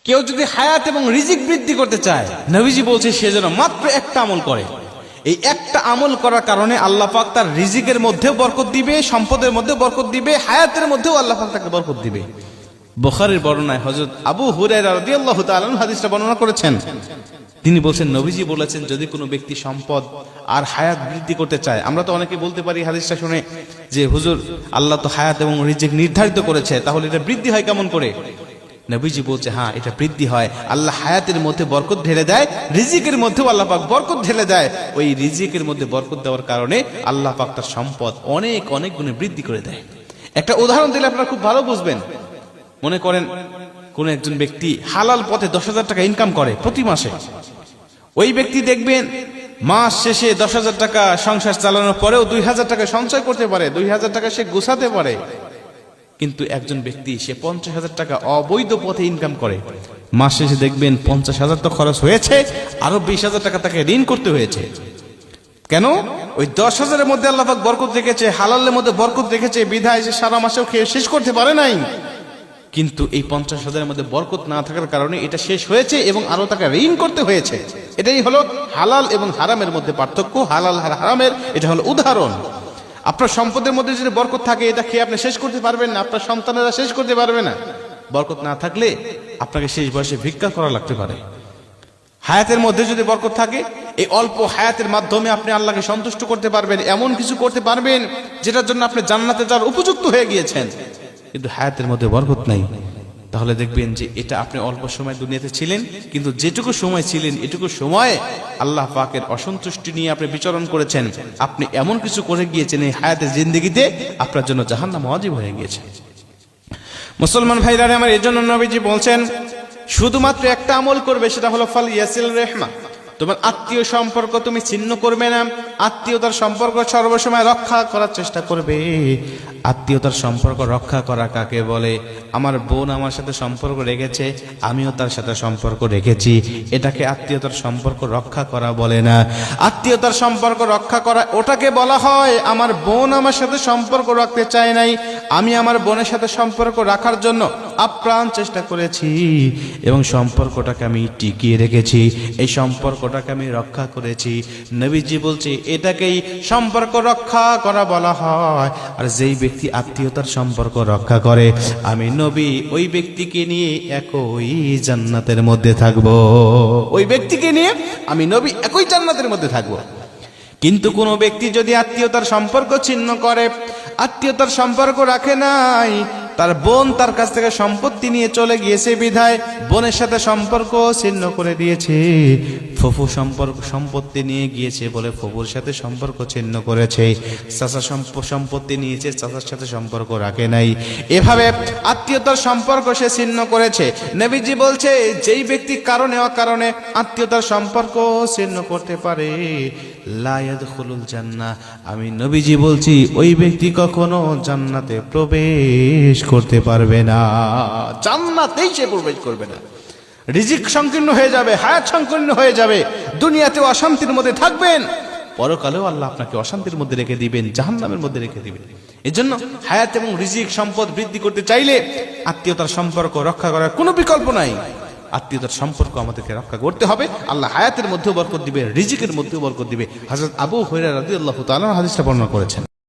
কেউ যদি হায়াত এবং রিজিক বৃদ্ধি করতে চায়, নবীজি বলছে সে যেন মাত্র একটা আমল করে। এই একটা আমল করার কারণে আল্লাহ পাক তার রিজিকের মধ্যেও বরকত দিবে, সম্পদের মধ্যেও বরকত দিবে, হায়াতের মধ্যেও আল্লাহ পাক তাকে বরকত দিবে। বুখারীর বর্ণনায় হযরত আবু হুরায়রা রাদিয়াল্লাহু তাআলা আনহু হাদিসটা বর্ণনা করেছেন। তিনি বলছেন, নবীজি বলেছেন, যদি কোনো ব্যক্তি সম্পদ আর হায়াত বৃদ্ধি করতে চায়, আমরা তো অনেকে বলতে পারি হাদিসটা শুনে যে হুজুর, আল্লাহ তো হায়াত এবং রিজিক নির্ধারিত করেছে, তাহলে এটা বৃদ্ধি হয় কেমন করে? নবীজি বলছে, হ্যাঁ, এটা বৃদ্ধি হয়। আল্লাহ হায়াতের মধ্যে বরকত ঢেলে দেয়, রিজিকের মধ্যেও আল্লাহ পাক বরকত ঢেলে দেয়। ওই রিজিকের মধ্যে বরকত দেওয়ার কারণে আল্লাহ পাক তার সম্পদ অনেক অনেক গুণে বৃদ্ধি করে দেয়। একটা উদাহরণ দিলে আপনারা খুব ভালো বুঝবেন। মনে করেন কোন একজন ব্যক্তি হালাল পথে 10,000 টাকা ইনকাম করে প্রতি মাসে। ওই ব্যক্তি দেখবেন মাস শেষে 10,000 টাকা সংসার চালানোর পরেও 2,000 টাকা সঞ্চয় করতে পারে, 2,000 টাকা সে গুছাতে পারে। কিন্তু একজন ব্যক্তি সে 50,000 টাকা অবৈধ পথে ইনকাম করে, মাস শেষে দেখবেন 50,000 তো খরচ হয়েছে, আরো 20,000 টাকা তাকে ঋণ করতে হয়েছে। কেন? ওই 10,000-এর মধ্যে আল্লাহ পাক বরকত রেখেছে, হালালের মধ্যে বরকত রেখেছে, বিধায় সে সারা মাসেও খেয়ে শেষ করতে পারে নাই। কিন্তু এই 50,000-এর মধ্যে বরকত না থাকার কারণে এটা শেষ হয়েছে এবং আরো তাকে ঋণ করতে হয়েছে। এটাই হলো হালাল এবং হারামের মধ্যে পার্থক্য, হালাল আর হারামের। এটা হলো উদাহরণ। আপনার সম্পদের মধ্যে যদি বরকত থাকে, এটা খেয়ে আপনি শেষ করতে পারবেন না, আপনার সন্তানেরা শেষ করতে পারবে না। বরকত না থাকলে আপনাকে শেষ বয়সে ভিক্ষা করা লাগতে পারে। হায়াতের মধ্যে যদি বরকত থাকে, এই অল্প হায়াতের মাধ্যমে আপনি আল্লাহকে সন্তুষ্ট করতে পারবেন, এমন কিছু করতে পারবেন যেটার জন্য আপনি জান্নাতে যাওয়ার উপযুক্ত হয়ে গিয়েছেন। কিন্তু হায়াতের মধ্যে বরকত নাই, তাহলে দেখবেন যে এটা আপনি অল্প সময় দুনিয়াতে ছিলেন, কিন্তু যেটুকু সময় ছিলেন এটুকু সময় আল্লাহ পাকের অসন্তুষ্টি নিয়ে আপনি বিচরণ করেছেন। আপনি এমন কিছু করে গিয়েছেন এই হায়াতের জিন্দেগিতে, আপনার জন্য জাহান্নাম ওয়াজিব হয়ে গিয়েছে। মুসলমান ভাইরা আমার, এজন্য নবীজি বলছেন শুধুমাত্র একটা আমল করবে, সেটা হলো ফাল ইয়াসিল রেহমা। তোমার আত্মীয় সম্পর্ক তুমি ছিন্ন করবে না, আত্মীয়তার সম্পর্ক সর্বসময় রক্ষা করার চেষ্টা করবে। আত্মীয়তার সম্পর্ক রক্ষা করা কাকে বলে? আমার বোন আমার সাথে সম্পর্ক রেখেছে, আমিও তার সাথে সম্পর্ক রেখেছি, এটাকে আত্মীয়তার সম্পর্ক রক্ষা করা বলে না। আত্মীয়তার সম্পর্ক রক্ষা করা ওটাকে বলা হয়, আমার বোন আমার সাথে সম্পর্ক রাখতে চায় নাই, আমি আমার বোনের সাথে সম্পর্ক রাখার জন্য আপ্রাণ চেষ্টা করেছি এবং সম্পর্কটাকে আমি টিকিয়ে রেখেছি, এই সম্পর্কটাকে আমি রক্ষা করেছি। নবীজি বলছে এটাকেই সম্পর্ক রক্ষা করা বলা হয়। আর যেই ব্যক্তি আত্মীয়তার সম্পর্ক রক্ষা করে, আমি নবী ওই ব্যক্তিকে নিয়ে একই জান্নাতের মধ্যে থাকব। ওই ব্যক্তিকে নিয়ে আমি নবী একই জান্নাতের মধ্যে থাকব। কিন্তু কোন ব্যক্তি যদি আত্মীয়তার সম্পর্ক ছিন্ন করে, আত্মীয়তার সম্পর্ক রাখে নাই, তার বোন তার কাছ থেকে সম্পত্তি নিয়ে চলে গিয়েছে বিধায় বোনের সাথে সম্পর্ক ছিন্ন করে দিয়েছে, ফুফু সম্পত্তি নিয়ে গিয়েছে বলে ফুফুর সাথে সম্পর্ক ছিন্ন করেছে, চাচা সম্পত্তি নিয়েছে, চাচার সাথে সম্পর্ক রাখে নাই, এভাবে আত্মীয়তার সম্পর্ক সে ছিন্ন করেছে। নবীজি বলছে যেই ব্যক্তি কারণে অকারণে আত্মীয়তার সম্পর্ক ছিন্ন করতে পারে, লা ইয়াদখুলুল জান্নাহ, আমি নবীজি বলছি ওই ব্যক্তি কখনো জান্নাতে প্রবেশ করতে পারবে না, জান্নাতেই সে প্রবেশ করবে না। রিজিক সংকীর্ণ হয়ে যাবে, হায়াত সংকীর্ণ হয়ে যাবে, দুনিয়াতেও অশান্তির মধ্যে থাকবেন, পরকালেও আল্লাহ আপনাকে অশান্তির মধ্যে রেখে দিবেন, জাহান্নামের মধ্যে রেখে দিবেন। এজন্য হায়াত এবং রিজিক সম্পদ বৃদ্ধি করতে চাইলে আত্মীয়তার সম্পর্ক রক্ষা করার কোনো বিকল্প নাই। আত্মীয়তার সম্পর্ক আমাদেরকে রক্ষা করতে হবে। আল্লাহ হায়াতের মধ্যেও বরকত দিবে, রিজিকের মধ্যেও বরকত দিবে। হযরত আবু হুরায়রা রাদিয়াল্লাহু তাআলা হাদিসটা বর্ণনা করেছেন।